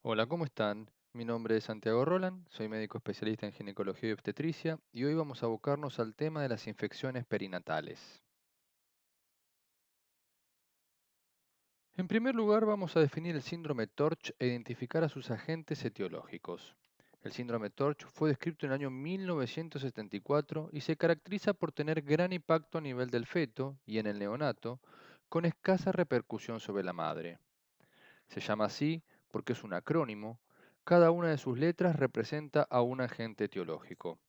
Hola, ¿cómo están? Mi nombre es Santiago Roland, soy médico especialista en ginecología y obstetricia y hoy vamos a abocarnos al tema de las infecciones perinatales. En primer lugar, vamos a definir el síndrome TORCH e identificar a sus agentes etiológicos. El síndrome TORCH fue descrito en el año 1974 y se caracteriza por tener gran impacto a nivel del feto y en el neonato, con escasa repercusión sobre la madre. Se llama así porque es un acrónimo. Cada una de sus letras representa a un agente etiológico.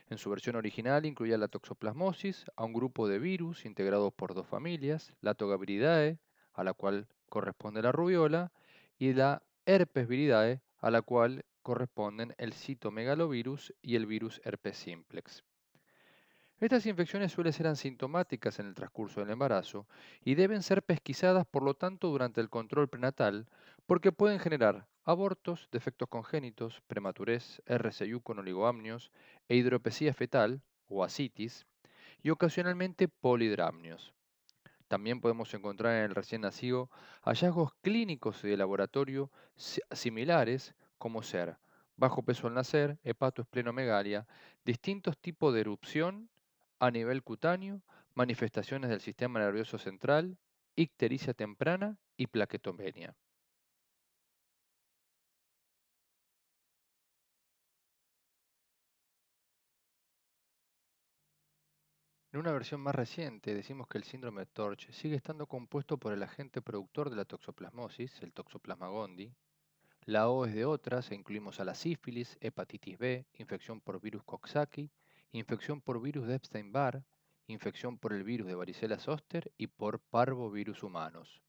En su versión original incluía la toxoplasmosis, a un grupo de virus integrados por dos familias, la Togaviridae, a la cual corresponde la rubiola, y la Herpes viridae, a la cual corresponden el citomegalovirus y el virus herpes simplex. Estas infecciones suelen ser asintomáticas en el transcurso del embarazo y deben ser pesquisadas, por lo tanto, durante el control prenatal, porque pueden generar abortos, defectos congénitos, prematurez, RCU con oligoamnios e hidropesía fetal o asitis y ocasionalmente polidramnios. También podemos encontrar en el recién nacido hallazgos clínicos y de laboratorio similares, como ser bajo peso al nacer, hepatoesplenomegalia, distintos tipos de erupción a nivel cutáneo, manifestaciones del sistema nervioso central, ictericia temprana y plaquetomenia. En una versión más reciente, decimos que el síndrome de TORCH sigue estando compuesto por el agente productor de la toxoplasmosis, el Toxoplasma gondii. La O es de otras e incluimos a la sífilis, hepatitis B, infección por virus Coxsackie, infección por virus de Epstein-Barr, infección por el virus de varicela zoster y por parvovirus humanos.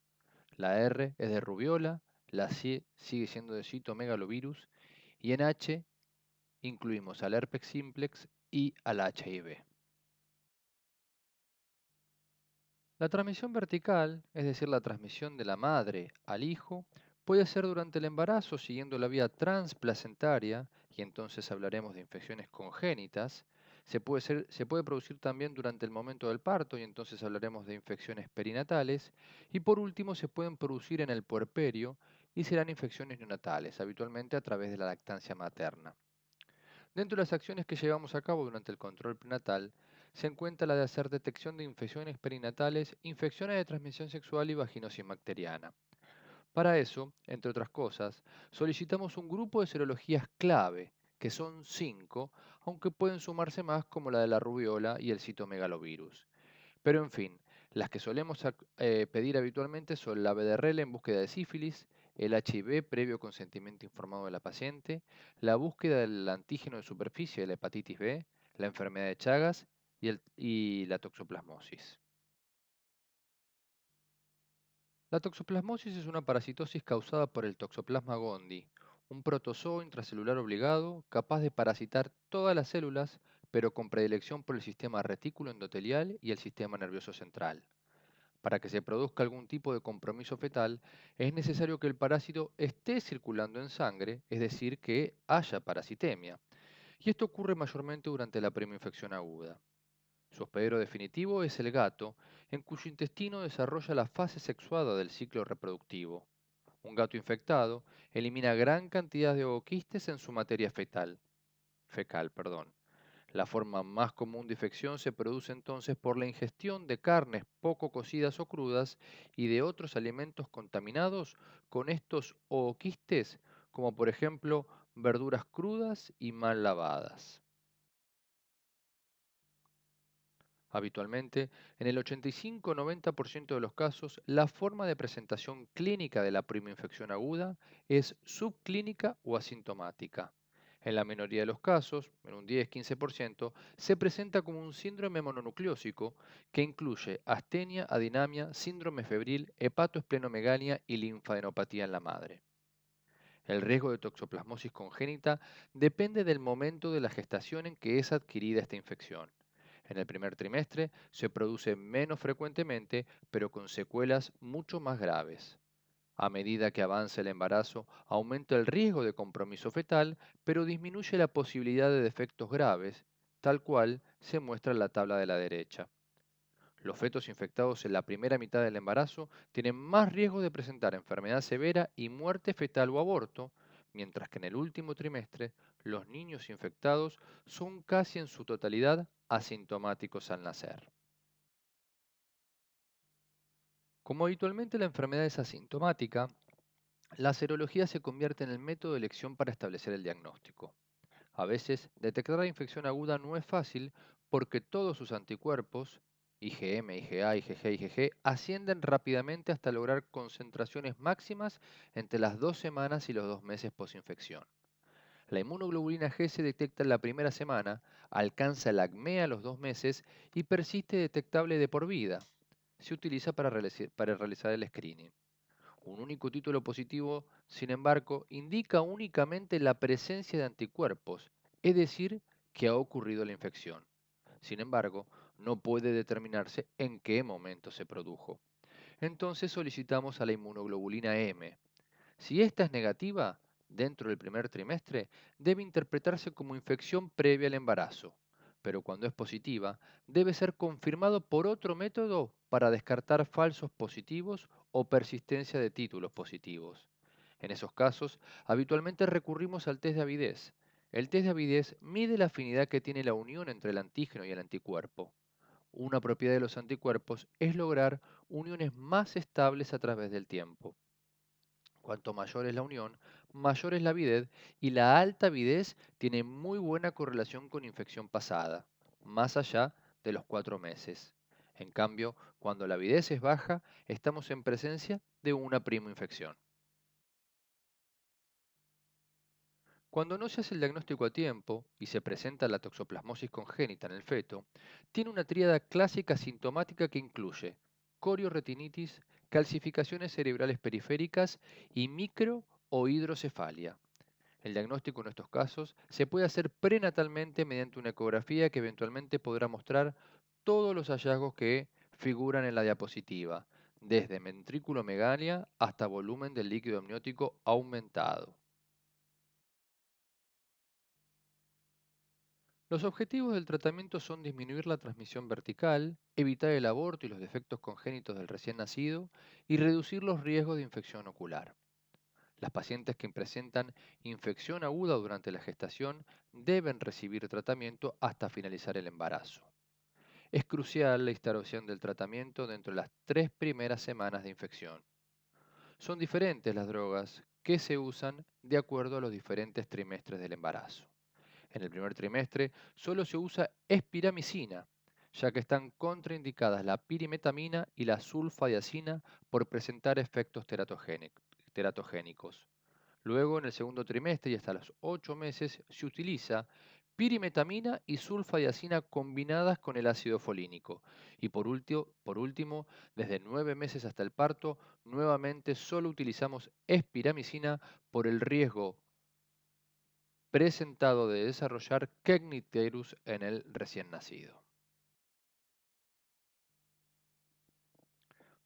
La R es de rubiola, la C sigue siendo de citomegalovirus y en H incluimos al herpes simplex y al HIV. La transmisión vertical, es decir, la transmisión de la madre al hijo, puede ser durante el embarazo siguiendo la vía transplacentaria, y entonces hablaremos de infecciones congénitas. Se puede producir también durante el momento del parto, y entonces hablaremos de infecciones perinatales. Y por último, se pueden producir en el puerperio y serán infecciones neonatales, habitualmente a través de la lactancia materna. Dentro de las acciones que llevamos a cabo durante el control prenatal, se encuentra la de hacer detección de infecciones perinatales, infecciones de transmisión sexual y vaginosis bacteriana. Para eso, entre otras cosas, solicitamos un grupo de serologías clave, que son 5, aunque pueden sumarse más como la de la rubiola y el citomegalovirus. Pero en fin, las que solemos pedir habitualmente son la BDRL en búsqueda de sífilis, el HIV previo consentimiento informado de la paciente, la búsqueda del antígeno de superficie de la hepatitis B, la enfermedad de Chagas y la toxoplasmosis. La toxoplasmosis es una parasitosis causada por el Toxoplasma gondii, un protozoo intracelular obligado capaz de parasitar todas las células, pero con predilección por el sistema retículo endotelial y el sistema nervioso central. Para que se produzca algún tipo de compromiso fetal, es necesario que el parásito esté circulando en sangre, es decir, que haya parasitemia. Y esto ocurre mayormente durante la primoinfección aguda. Su hospedero definitivo es el gato, en cuyo intestino desarrolla la fase sexuada del ciclo reproductivo. Un gato infectado elimina gran cantidad de ooquistes en su materia fecal, perdón. La forma más común de infección se produce entonces por la ingestión de carnes poco cocidas o crudas y de otros alimentos contaminados con estos ooquistes, como por ejemplo verduras crudas y mal lavadas. Habitualmente, en el 85-90% de los casos, la forma de presentación clínica de la primoinfección aguda es subclínica o asintomática. En la minoría de los casos, en un 10-15%, se presenta como un síndrome mononucleósico que incluye astenia, adinamia, síndrome febril, hepatoesplenomegalia y linfadenopatía en la madre. El riesgo de toxoplasmosis congénita depende del momento de la gestación en que es adquirida esta infección. En el primer trimestre se produce menos frecuentemente, pero con secuelas mucho más graves. A medida que avanza el embarazo, aumenta el riesgo de compromiso fetal, pero disminuye la posibilidad de defectos graves, tal cual se muestra en la tabla de la derecha. Los fetos infectados en la primera mitad del embarazo tienen más riesgo de presentar enfermedad severa y muerte fetal o aborto, mientras que en el último trimestre los niños infectados son casi en su totalidad asintomáticos al nacer. Como habitualmente la enfermedad es asintomática, la serología se convierte en el método de elección para establecer el diagnóstico. A veces, detectar la infección aguda no es fácil porque todos sus anticuerpos, IgM, IgA, IgG, IgG, ascienden rápidamente hasta lograr concentraciones máximas entre las 2 semanas y los 2 meses posinfección. La inmunoglobulina G se detecta en la primera semana, alcanza el ACME a los 2 meses y persiste detectable de por vida. Se utiliza para realizar el screening. Un único título positivo, sin embargo, indica únicamente la presencia de anticuerpos, es decir, que ha ocurrido la infección. Sin embargo, no puede determinarse en qué momento se produjo. Entonces solicitamos a la inmunoglobulina M. Si esta es negativa, dentro del primer trimestre, debe interpretarse como infección previa al embarazo, pero cuando es positiva, debe ser confirmado por otro método para descartar falsos positivos o persistencia de títulos positivos. En esos casos, habitualmente recurrimos al test de avidez. El test de avidez mide la afinidad que tiene la unión entre el antígeno y el anticuerpo. Una propiedad de los anticuerpos es lograr uniones más estables a través del tiempo. Cuanto mayor es la unión, mayor es la avidez y la alta avidez tiene muy buena correlación con infección pasada, más allá de los 4 meses. En cambio, cuando la avidez es baja, estamos en presencia de una primoinfección. Cuando no se hace el diagnóstico a tiempo y se presenta la toxoplasmosis congénita en el feto, tiene una tríada clásica sintomática que incluye corioretinitis, calcificaciones cerebrales periféricas y micro o hidrocefalia. El diagnóstico en estos casos se puede hacer prenatalmente mediante una ecografía que eventualmente podrá mostrar todos los hallazgos que figuran en la diapositiva, desde ventrículomegalia hasta volumen del líquido amniótico aumentado. Los objetivos del tratamiento son disminuir la transmisión vertical, evitar el aborto y los defectos congénitos del recién nacido y reducir los riesgos de infección ocular. Las pacientes que presentan infección aguda durante la gestación deben recibir tratamiento hasta finalizar el embarazo. Es crucial la instauración del tratamiento dentro de las 3 primeras semanas de infección. Son diferentes las drogas que se usan de acuerdo a los diferentes trimestres del embarazo. En el primer trimestre solo se usa espiramicina, ya que están contraindicadas la pirimetamina y la sulfadiazina por presentar efectos teratogénicos. Luego, en el segundo trimestre y hasta los 8 meses, se utiliza pirimetamina y sulfadiazina combinadas con el ácido folínico. Y por último, desde 9 meses hasta el parto, nuevamente solo utilizamos espiramicina por el riesgo presentado de desarrollar Cagniterus en el recién nacido.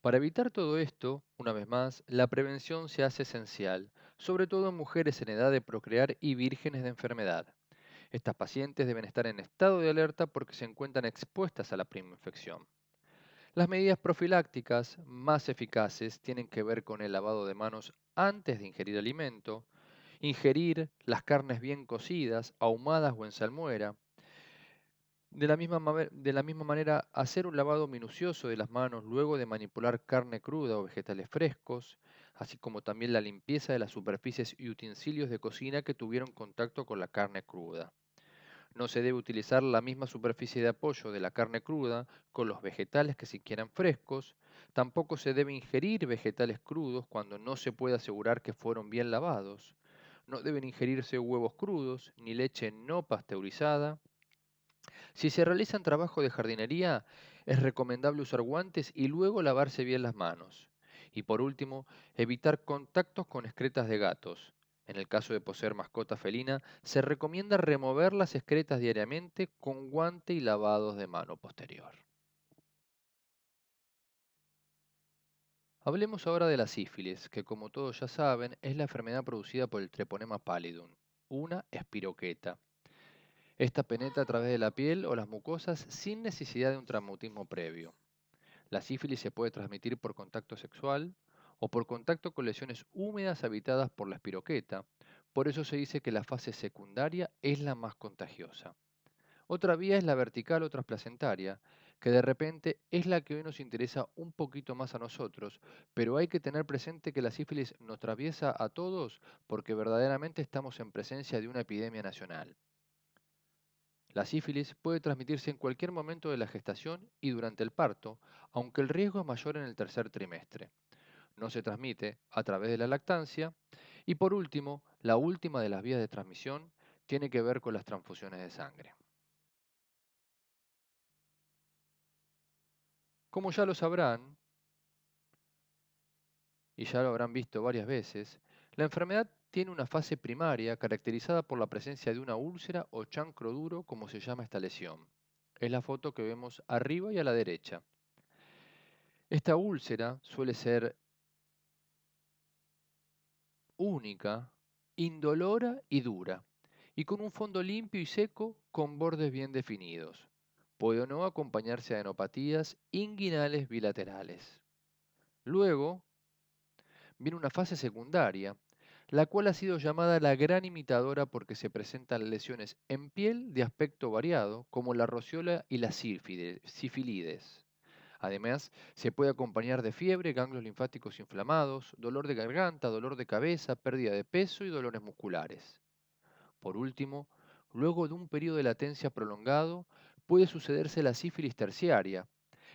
Para evitar todo esto, una vez más, la prevención se hace esencial, sobre todo en mujeres en edad de procrear y vírgenes de enfermedad. Estas pacientes deben estar en estado de alerta porque se encuentran expuestas a la infección. Las medidas profilácticas más eficaces tienen que ver con el lavado de manos antes de ingerir alimento, ingerir las carnes bien cocidas, ahumadas o en salmuera. De la misma manera, hacer un lavado minucioso de las manos luego de manipular carne cruda o vegetales frescos, así como también la limpieza de las superficies y utensilios de cocina que tuvieron contacto con la carne cruda. No se debe utilizar la misma superficie de apoyo de la carne cruda con los vegetales que si quieran frescos. Tampoco se debe ingerir vegetales crudos cuando no se puede asegurar que fueron bien lavados. No deben ingerirse huevos crudos ni leche no pasteurizada. Si se realizan trabajos de jardinería, es recomendable usar guantes y luego lavarse bien las manos. Y por último, evitar contactos con excretas de gatos. En el caso de poseer mascota felina, se recomienda remover las excretas diariamente con guante y lavados de mano posterior. Hablemos ahora de la sífilis, que como todos ya saben, es la enfermedad producida por el Treponema pallidum, una espiroqueta. Esta penetra a través de la piel o las mucosas sin necesidad de un traumatismo previo. La sífilis se puede transmitir por contacto sexual o por contacto con lesiones húmedas habitadas por la espiroqueta. Por eso se dice que la fase secundaria es la más contagiosa. Otra vía es la vertical o transplacentaria, que de repente es la que hoy nos interesa un poquito más a nosotros, pero hay que tener presente que la sífilis nos atraviesa a todos porque verdaderamente estamos en presencia de una epidemia nacional. La sífilis puede transmitirse en cualquier momento de la gestación y durante el parto, aunque el riesgo es mayor en el tercer trimestre. No se transmite a través de la lactancia. Y por último, la última de las vías de transmisión tiene que ver con las transfusiones de sangre. Como ya lo sabrán, y ya lo habrán visto varias veces, la enfermedad tiene una fase primaria caracterizada por la presencia de una úlcera o chancro duro, como se llama esta lesión. Es la foto que vemos arriba y a la derecha. Esta úlcera suele ser única, indolora y dura, y con un fondo limpio y seco con bordes bien definidos. Puede o no acompañarse de adenopatías inguinales bilaterales. Luego viene una fase secundaria, la cual ha sido llamada la gran imitadora porque se presentan lesiones en piel de aspecto variado, como la rociola y la sífilides. Además, se puede acompañar de fiebre, ganglios linfáticos inflamados, dolor de garganta, dolor de cabeza, pérdida de peso y dolores musculares. Por último, luego de un periodo de latencia prolongado, puede sucederse la sífilis terciaria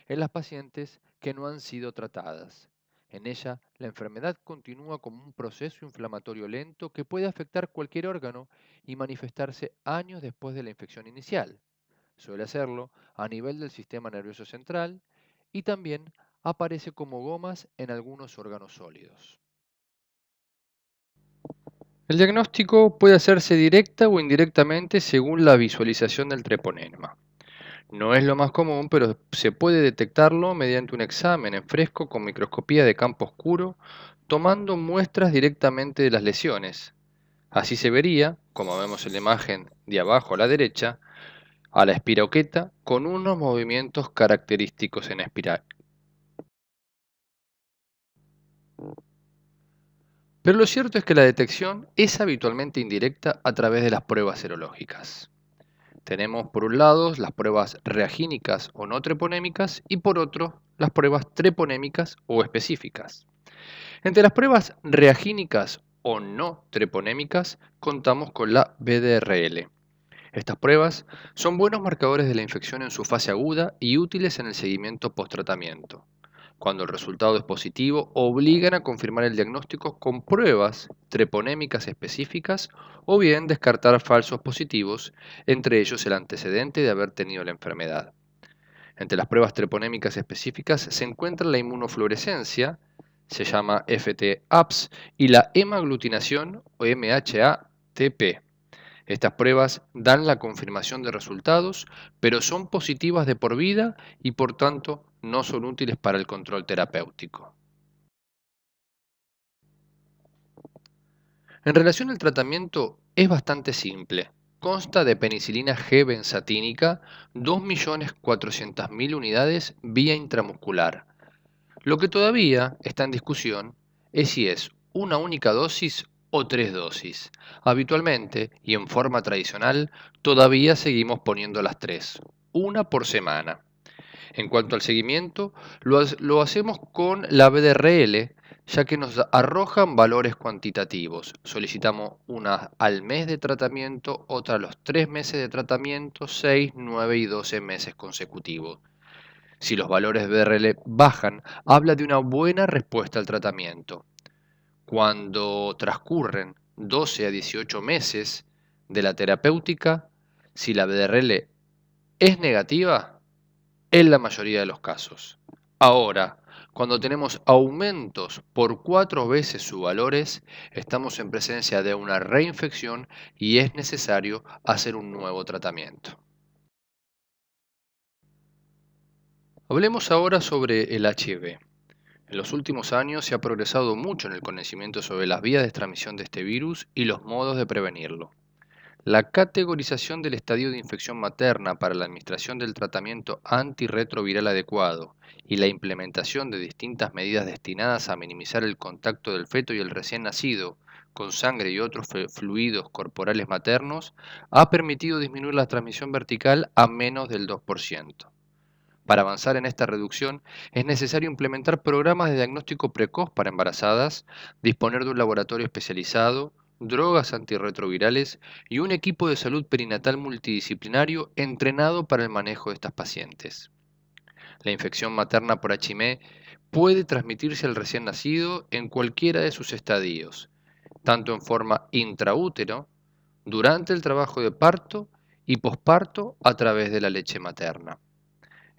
en las pacientes que no han sido tratadas. En ella, la enfermedad continúa como un proceso inflamatorio lento que puede afectar cualquier órgano y manifestarse años después de la infección inicial. Suele hacerlo a nivel del sistema nervioso central y también aparece como gomas en algunos órganos sólidos. El diagnóstico puede hacerse directa o indirectamente según la visualización del treponema. No es lo más común, pero se puede detectarlo mediante un examen en fresco con microscopía de campo oscuro, tomando muestras directamente de las lesiones. Así se vería, como vemos en la imagen de abajo a la derecha, a la espiroqueta con unos movimientos característicos en espiral. Pero lo cierto es que la detección es habitualmente indirecta a través de las pruebas serológicas. Tenemos por un lado las pruebas reagínicas o no treponémicas y por otro las pruebas treponémicas o específicas. Entre las pruebas reagínicas o no treponémicas contamos con la BDRL. Estas pruebas son buenos marcadores de la infección en su fase aguda y útiles en el seguimiento post-tratamiento. Cuando el resultado es positivo, obligan a confirmar el diagnóstico con pruebas treponémicas específicas o bien descartar falsos positivos, entre ellos el antecedente de haber tenido la enfermedad. Entre las pruebas treponémicas específicas se encuentra la inmunofluorescencia, se llama FT-APS, y la hemaglutinación o MHA-TP. Estas pruebas dan la confirmación de resultados, pero son positivas de por vida y por tanto no son útiles para el control terapéutico. En relación al tratamiento es bastante simple. Consta de penicilina G benzatínica, 2.400.000 unidades vía intramuscular. Lo que todavía está en discusión es si es una única dosis o 3 dosis. Habitualmente y en forma tradicional todavía seguimos poniendo las 3, una por semana. En cuanto al seguimiento, lo hacemos con la BDRL, ya que nos arrojan valores cuantitativos. Solicitamos una al mes de tratamiento, otra a los 3 meses de tratamiento, 6, 9 y 12 meses consecutivos. Si los valores BRL bajan, habla de una buena respuesta al tratamiento. Cuando transcurren 12 a 18 meses de la terapéutica, si la BRL es negativa, en la mayoría de los casos. Ahora, cuando tenemos aumentos por 4 veces sus valores, estamos en presencia de una reinfección y es necesario hacer un nuevo tratamiento. Hablemos ahora sobre el HIV. En los últimos años se ha progresado mucho en el conocimiento sobre las vías de transmisión de este virus y los modos de prevenirlo. La categorización del estadio de infección materna para la administración del tratamiento antirretroviral adecuado y la implementación de distintas medidas destinadas a minimizar el contacto del feto y el recién nacido con sangre y otros fluidos corporales maternos ha permitido disminuir la transmisión vertical a menos del 2%. Para avanzar en esta reducción es necesario implementar programas de diagnóstico precoz para embarazadas, disponer de un laboratorio especializado, drogas antirretrovirales y un equipo de salud perinatal multidisciplinario entrenado para el manejo de estas pacientes. La infección materna por HIME puede transmitirse al recién nacido en cualquiera de sus estadios, tanto en forma intraútero, durante el trabajo de parto y posparto a través de la leche materna.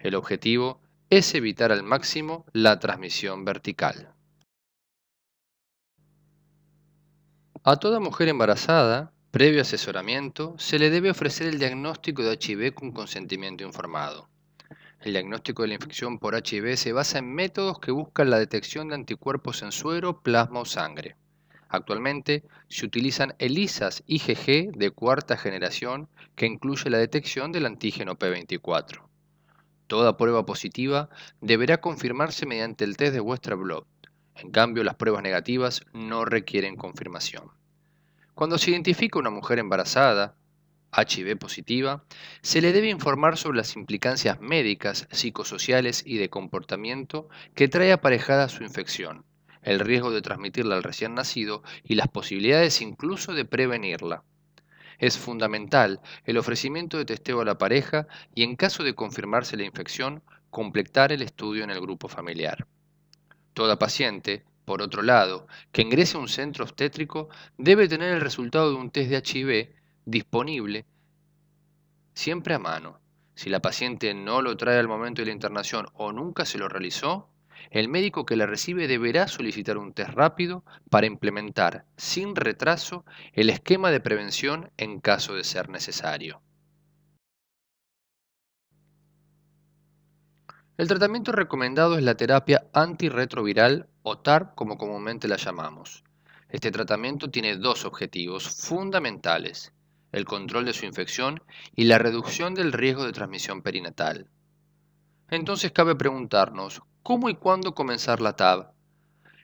El objetivo es evitar al máximo la transmisión vertical. A toda mujer embarazada, previo asesoramiento, se le debe ofrecer el diagnóstico de HIV con consentimiento informado. El diagnóstico de la infección por HIV se basa en métodos que buscan la detección de anticuerpos en suero, plasma o sangre. Actualmente se utilizan ELISAs IgG de cuarta generación que incluye la detección del antígeno P24. Toda prueba positiva deberá confirmarse mediante el test de Western blot. En cambio, las pruebas negativas no requieren confirmación. Cuando se identifica una mujer embarazada, HIV positiva, se le debe informar sobre las implicancias médicas, psicosociales y de comportamiento que trae aparejada su infección, el riesgo de transmitirla al recién nacido y las posibilidades incluso de prevenirla. Es fundamental el ofrecimiento de testeo a la pareja y, en caso de confirmarse la infección, completar el estudio en el grupo familiar. Toda paciente, por otro lado, que ingrese a un centro obstétrico debe tener el resultado de un test de HIV disponible siempre a mano. Si la paciente no lo trae al momento de la internación o nunca se lo realizó, el médico que la recibe deberá solicitar un test rápido para implementar sin retraso el esquema de prevención en caso de ser necesario. El tratamiento recomendado es la terapia antirretroviral o TARP como comúnmente la llamamos. Este tratamiento tiene dos objetivos fundamentales: el control de su infección y la reducción del riesgo de transmisión perinatal. Entonces cabe preguntarnos, ¿cómo y cuándo comenzar la TAB?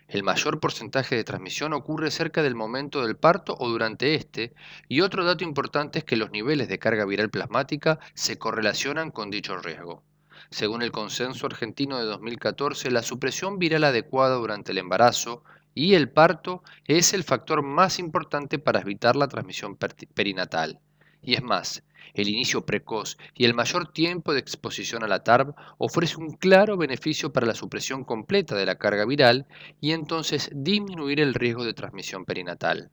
El mayor porcentaje de transmisión ocurre cerca del momento del parto o durante este, y otro dato importante es que los niveles de carga viral plasmática se correlacionan con dicho riesgo. Según el Consenso Argentino de 2014, la supresión viral adecuada durante el embarazo y el parto es el factor más importante para evitar la transmisión perinatal. Y es más, el inicio precoz y el mayor tiempo de exposición a la TARP ofrece un claro beneficio para la supresión completa de la carga viral y entonces disminuir el riesgo de transmisión perinatal.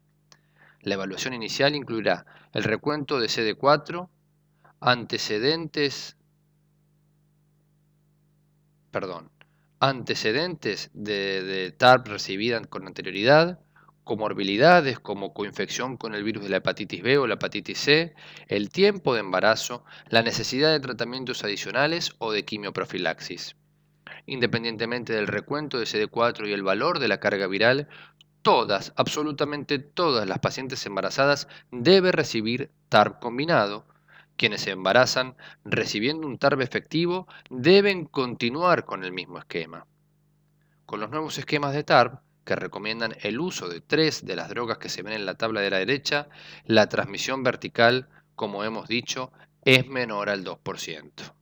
La evaluación inicial incluirá el recuento de CD4, antecedentes, perdón, antecedentes de TARP recibida con anterioridad, comorbilidades como coinfección con el virus de la hepatitis B o la hepatitis C, el tiempo de embarazo, la necesidad de tratamientos adicionales o de quimioprofilaxis. Independientemente del recuento de CD4 y el valor de la carga viral, todas, absolutamente todas las pacientes embarazadas deben recibir TARP combinado. Quienes se embarazan recibiendo un TARP efectivo deben continuar con el mismo esquema. Con los nuevos esquemas de TARP, que recomiendan el uso de 3 de las drogas que se ven en la tabla de la derecha, la transmisión vertical, como hemos dicho, es menor al 2%.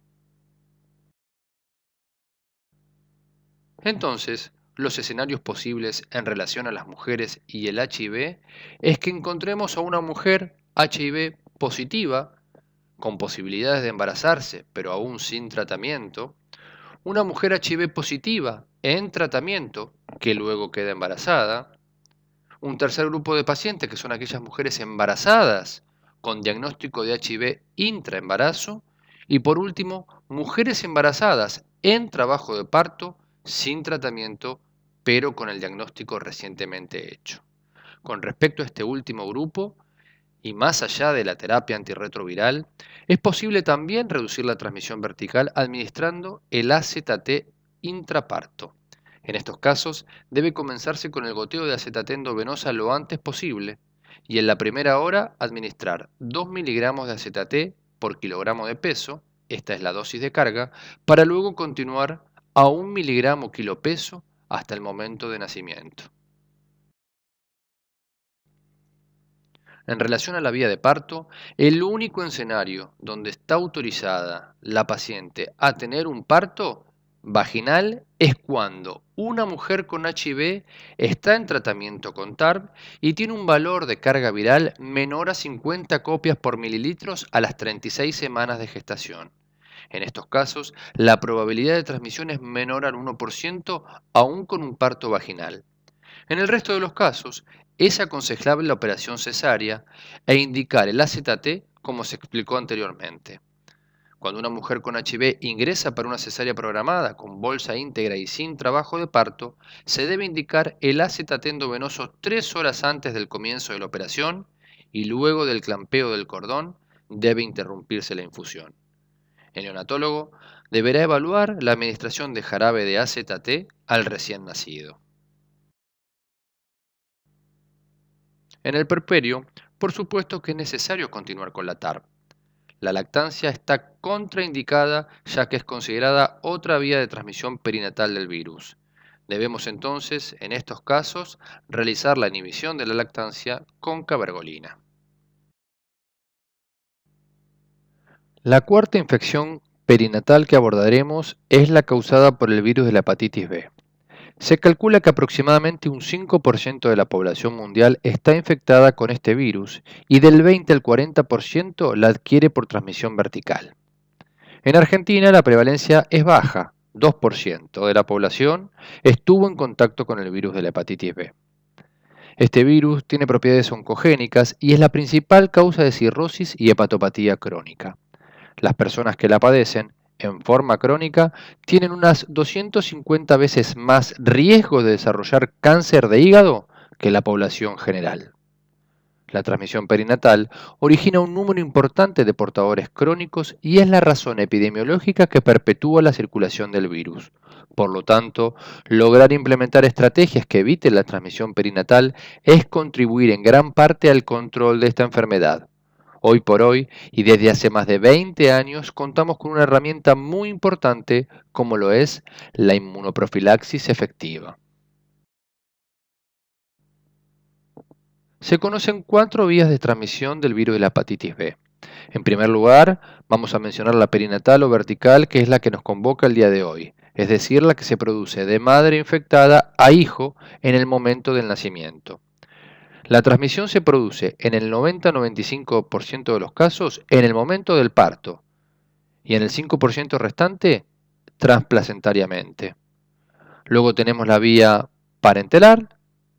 Entonces, los escenarios posibles en relación a las mujeres y el HIV es que encontremos a una mujer HIV positiva, con posibilidades de embarazarse, pero aún sin tratamiento, una mujer HIV positiva en tratamiento, que luego queda embarazada, un tercer grupo de pacientes que son aquellas mujeres embarazadas con diagnóstico de HIV intraembarazo, y por último, mujeres embarazadas en trabajo de parto sin tratamiento, pero con el diagnóstico recientemente hecho. Con respecto a este último grupo, y más allá de la terapia antirretroviral, es posible también reducir la transmisión vertical administrando el AZT intraparto. En estos casos, debe comenzarse con el goteo de acetate endovenosa lo antes posible, y en la primera hora administrar 2 miligramos de acetate por kilogramo de peso, esta es la dosis de carga, para luego continuar a 1 miligramo kilo peso hasta el momento de nacimiento. En relación a la vía de parto, el único escenario donde está autorizada la paciente a tener un parto vaginal es cuando una mujer con HIV está en tratamiento con TARP y tiene un valor de carga viral menor a 50 copias por mililitros a las 36 semanas de gestación. En estos casos, la probabilidad de transmisión es menor al 1% aún con un parto vaginal. En el resto de los casos, es aconsejable la operación cesárea e indicar el AZT como se explicó anteriormente. Cuando una mujer con HIV ingresa para una cesárea programada con bolsa íntegra y sin trabajo de parto, se debe indicar el AZT endovenoso 3 horas antes del comienzo de la operación y luego del clampeo del cordón debe interrumpirse la infusión. El neonatólogo deberá evaluar la administración de jarabe de AZT al recién nacido. En el puerperio, por supuesto que es necesario continuar con la TARP. La lactancia está contraindicada ya que es considerada otra vía de transmisión perinatal del virus. Debemos entonces, en estos casos, realizar la inhibición de la lactancia con cabergolina. La cuarta infección perinatal que abordaremos es la causada por el virus de la hepatitis B. Se calcula que aproximadamente un 5% de la población mundial está infectada con este virus y del 20 al 40% la adquiere por transmisión vertical. En Argentina la prevalencia es baja, 2% de la población estuvo en contacto con el virus de la hepatitis B. Este virus tiene propiedades oncogénicas y es la principal causa de cirrosis y hepatopatía crónica. Las personas que la padecen en forma crónica tienen unas 250 veces más riesgo de desarrollar cáncer de hígado que la población general. La transmisión perinatal origina un número importante de portadores crónicos y es la razón epidemiológica que perpetúa la circulación del virus. Por lo tanto, lograr implementar estrategias que eviten la transmisión perinatal es contribuir en gran parte al control de esta enfermedad. Hoy por hoy, y desde hace más de 20 años, contamos con una herramienta muy importante como lo es la inmunoprofilaxis efectiva. Se conocen 4 vías de transmisión del virus de la hepatitis B. En primer lugar, vamos a mencionar la perinatal o vertical, que es la que nos convoca el día de hoy, es decir, la que se produce de madre infectada a hijo en el momento del nacimiento. La transmisión se produce en el 90-95% de los casos en el momento del parto y en el 5% restante transplacentariamente. Luego tenemos la vía parenteral,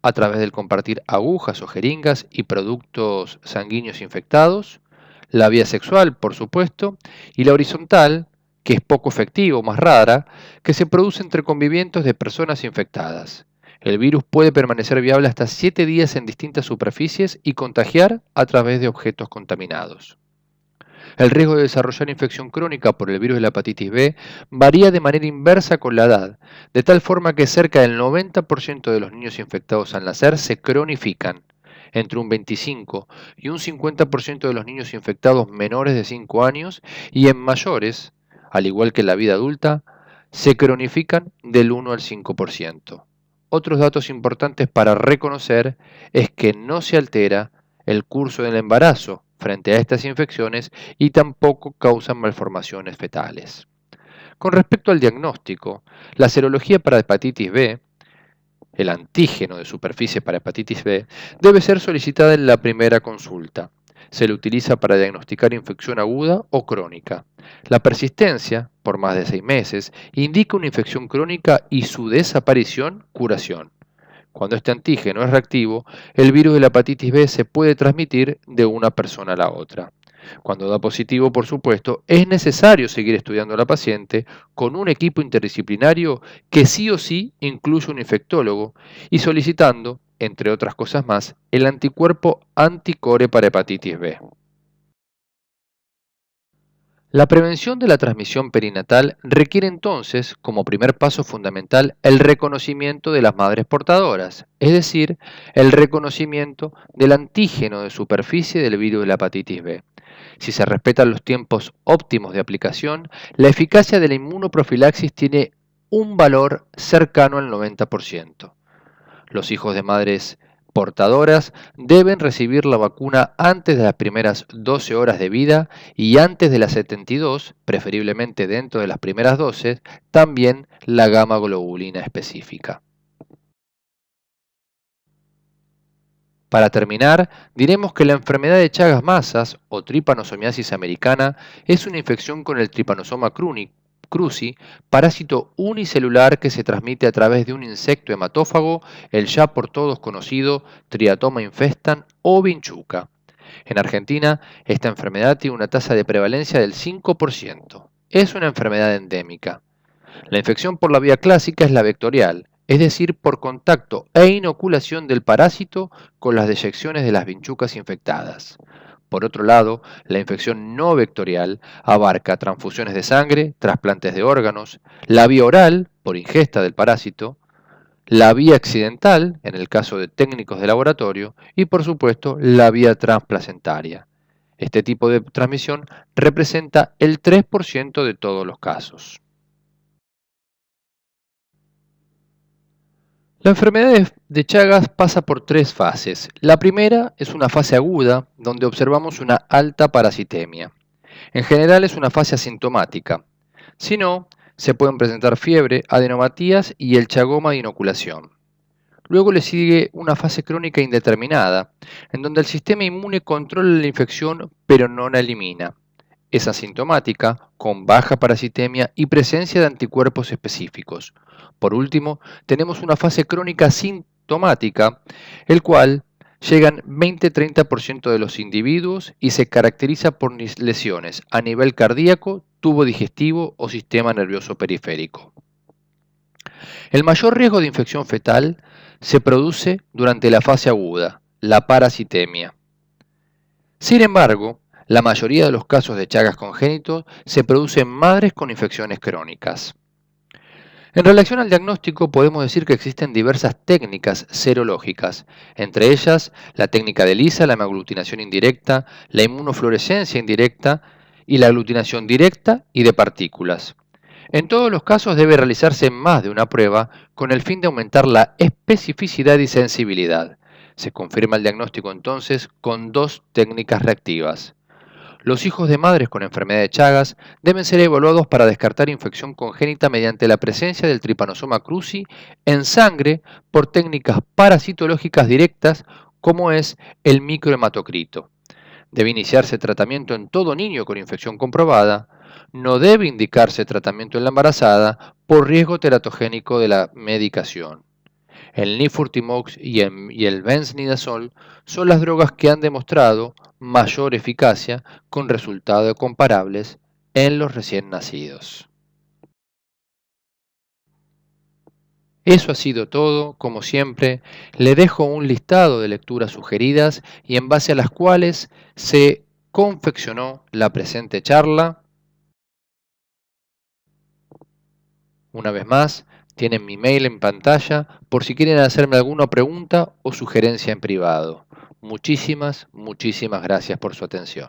a través del compartir agujas o jeringas y productos sanguíneos infectados, la vía sexual, por supuesto, y la horizontal, que es poco efectiva o más rara, que se produce entre convivientes de personas infectadas. El virus puede permanecer viable hasta 7 días en distintas superficies y contagiar a través de objetos contaminados. El riesgo de desarrollar infección crónica por el virus de la hepatitis B varía de manera inversa con la edad, de tal forma que cerca del 90% de los niños infectados al nacer se cronifican, entre un 25 y un 50% de los niños infectados menores de 5 años y en mayores, al igual que en la vida adulta, se cronifican del 1 al 5%. Otros datos importantes para reconocer es que no se altera el curso del embarazo frente a estas infecciones y tampoco causan malformaciones fetales. Con respecto al diagnóstico, la serología para hepatitis B, el antígeno de superficie para hepatitis B, debe ser solicitada en la primera consulta. Se le utiliza para diagnosticar infección aguda o crónica. La persistencia, por más de 6 meses, indica una infección crónica y su desaparición, curación. Cuando este antígeno es reactivo, el virus de la hepatitis B se puede transmitir de una persona a la otra. Cuando da positivo, por supuesto, es necesario seguir estudiando a la paciente con un equipo interdisciplinario que sí o sí incluye un infectólogo y solicitando, entre otras cosas más, el anticuerpo anticore para hepatitis B. La prevención de la transmisión perinatal requiere entonces, como primer paso fundamental, el reconocimiento de las madres portadoras, es decir, el reconocimiento del antígeno de superficie del virus de la hepatitis B. Si se respetan los tiempos óptimos de aplicación, la eficacia de la inmunoprofilaxis tiene un valor cercano al 90%. Los hijos de madres portadoras deben recibir la vacuna antes de las primeras 12 horas de vida y antes de las 72, preferiblemente dentro de las primeras 12, también la gamma globulina específica. Para terminar, diremos que la enfermedad de Chagas-Mazas o tripanosomiasis americana es una infección con el Trypanosoma cruzi, parásito unicelular que se transmite a través de un insecto hematófago, el ya por todos conocido Triatoma infestan o vinchuca. En Argentina, esta enfermedad tiene una tasa de prevalencia del 5%. Es una enfermedad endémica. La infección por la vía clásica es la vectorial, es decir, por contacto e inoculación del parásito con las deyecciones de las vinchucas infectadas. Por otro lado, la infección no vectorial abarca transfusiones de sangre, trasplantes de órganos, la vía oral, por ingesta del parásito, la vía accidental, en el caso de técnicos de laboratorio, y por supuesto la vía transplacentaria. Este tipo de transmisión representa el 3% de todos los casos. La enfermedad de Chagas pasa por tres fases. La primera es una fase aguda, donde observamos una alta parasitemia. En general es una fase asintomática. Si no, se pueden presentar fiebre, adenomatías y el chagoma de inoculación. Luego le sigue una fase crónica indeterminada, en donde el sistema inmune controla la infección pero no la elimina. Es asintomática, con baja parasitemia y presencia de anticuerpos específicos. Por último, tenemos una fase crónica sintomática, el cual llegan 20-30% de los individuos y se caracteriza por lesiones a nivel cardíaco, tubo digestivo o sistema nervioso periférico. El mayor riesgo de infección fetal se produce durante la fase aguda, la parasitemia. Sin embargo, la mayoría de los casos de Chagas congénitos se producen en madres con infecciones crónicas. En relación al diagnóstico, podemos decir que existen diversas técnicas serológicas, entre ellas la técnica de ELISA, la hemaglutinación indirecta, la inmunofluorescencia indirecta y la aglutinación directa y de partículas. En todos los casos debe realizarse más de una prueba con el fin de aumentar la especificidad y sensibilidad. Se confirma el diagnóstico entonces con dos técnicas reactivas. Los hijos de madres con enfermedad de Chagas deben ser evaluados para descartar infección congénita mediante la presencia del Trypanosoma cruzi en sangre por técnicas parasitológicas directas como es el microhematocrito. Debe iniciarse tratamiento en todo niño con infección comprobada. No debe indicarse tratamiento en la embarazada por riesgo teratogénico de la medicación. El nifurtimox y el benzimidazol son las drogas que han demostrado mayor eficacia con resultados comparables en los recién nacidos. Eso ha sido todo, como siempre, le dejo un listado de lecturas sugeridas y en base a las cuales se confeccionó la presente charla. Una vez más, tienen mi mail en pantalla por si quieren hacerme alguna pregunta o sugerencia en privado. Muchísimas gracias por su atención.